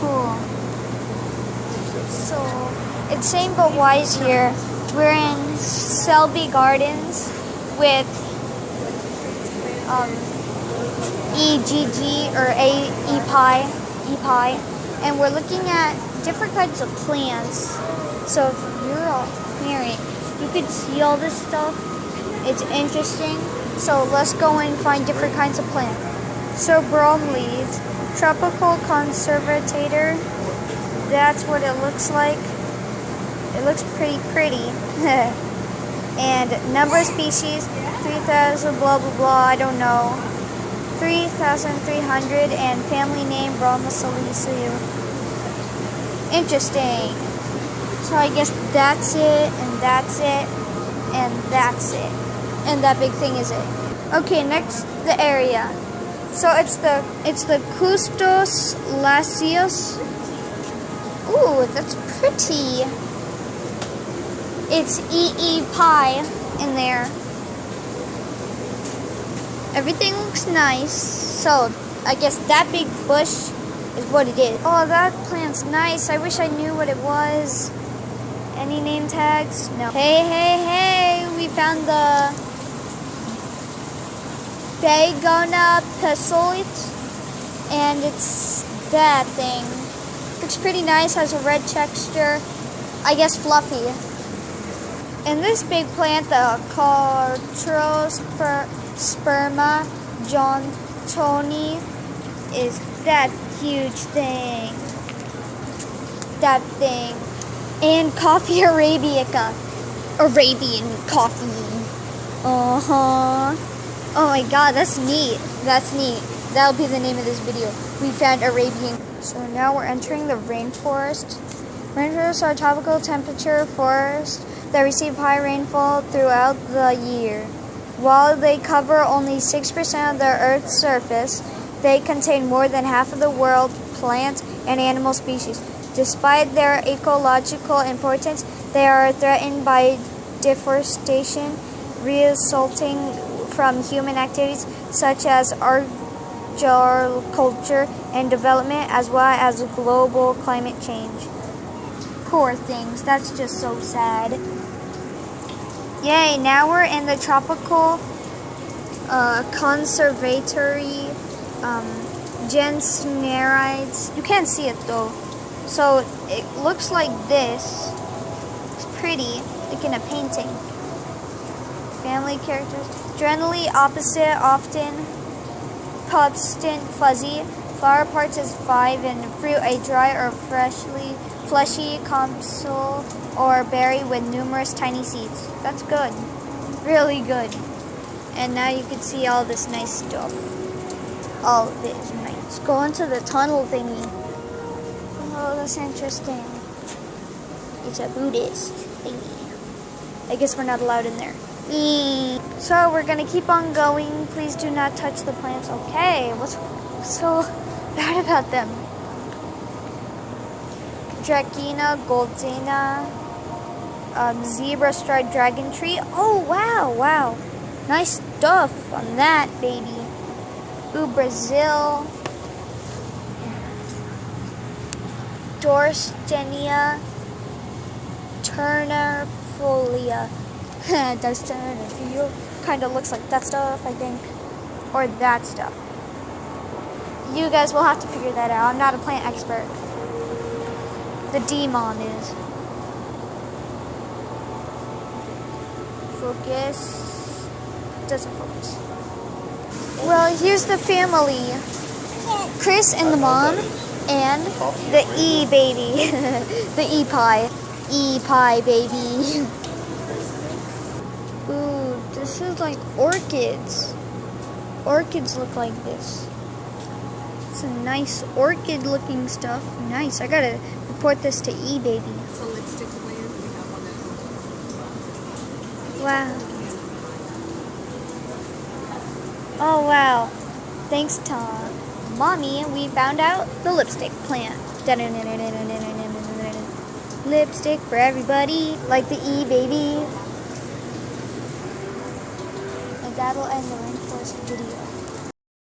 cool. So, it's St. but Wise here. We're in Selby Gardens with EGG or EPI, and we're looking at different kinds of plants. So if you're a parent, you could see all this stuff. It's interesting. So let's go and find different kinds of plants. So bromeliads, tropical conservator. That's what it looks like. It looks pretty. And number of species, 3,000 blah blah blah, I don't know. 3,300, and family name Bromeliaceae. Interesting. So I guess that's it, and that's it, and that's it. And that big thing is it. Okay, next the area. So it's the Custos Lacios. Ooh, that's pretty. It's EE pie in there. Everything looks nice. So I guess that big bush is what it is. Oh, that plant's nice. I wish I knew what it was. Any name tags? No. Hey, we found the Begona Pessolite, and it's that thing. Looks pretty nice, has a red texture. I guess fluffy. And this big plant, the Cartrosperma johnsoni, is that huge thing. That thing. And coffee arabica. Arabian coffee. Uh-huh. Oh my god, that's neat. That's neat. That'll be the name of this video. We found Arabian. So now we're entering the rainforest. Rainforests are tropical temperature forests that receive high rainfall throughout the year. While they cover only 6% of the Earth's surface, they contain more than half of the world's plant and animal species. Despite their ecological importance, they are threatened by deforestation resulting from human activities such as agriculture and development, as well as global climate change. Poor things, that's just so sad. Yay, now we're in the tropical conservatory Gensnerides. You can't see it though. So it looks like this. It's pretty, like in a painting. Family characters. Generally opposite, often constant, fuzzy. Flower parts is 5, and fruit a dry or fleshy capsule or berry with numerous tiny seeds. That's good. Really good. And now you can see all this nice stuff. All of it is nice. Go into the tunnel thingy. Oh, that's interesting. It's a Buddhist thingy. I guess we're not allowed in there. So we're gonna keep on going. Please do not touch the plants. Okay, what's so bad about them? Dracena, Goldzena, zebra striped dragon tree. Oh wow. Nice stuff on that baby. Ooh, Brazil. Dorstenia, Turnifolia. Does Turnifolia kind of looks like that stuff, I think, or that stuff. You guys will have to figure that out. I'm not a plant expert. The demon is. Focus. Doesn't focus. Well, here's the family. Chris and the mom. And the E baby, the E pie baby. Ooh, this is like orchids. Orchids look like this. It's a nice orchid looking stuff. Nice. I gotta report this to E baby. It's a lipstick plant. We have one at home. Wow. Oh wow. Thanks, Tom. Mommy, we found out the lipstick plant. Lipstick for everybody, like the E baby. And that'll end the rainforest video.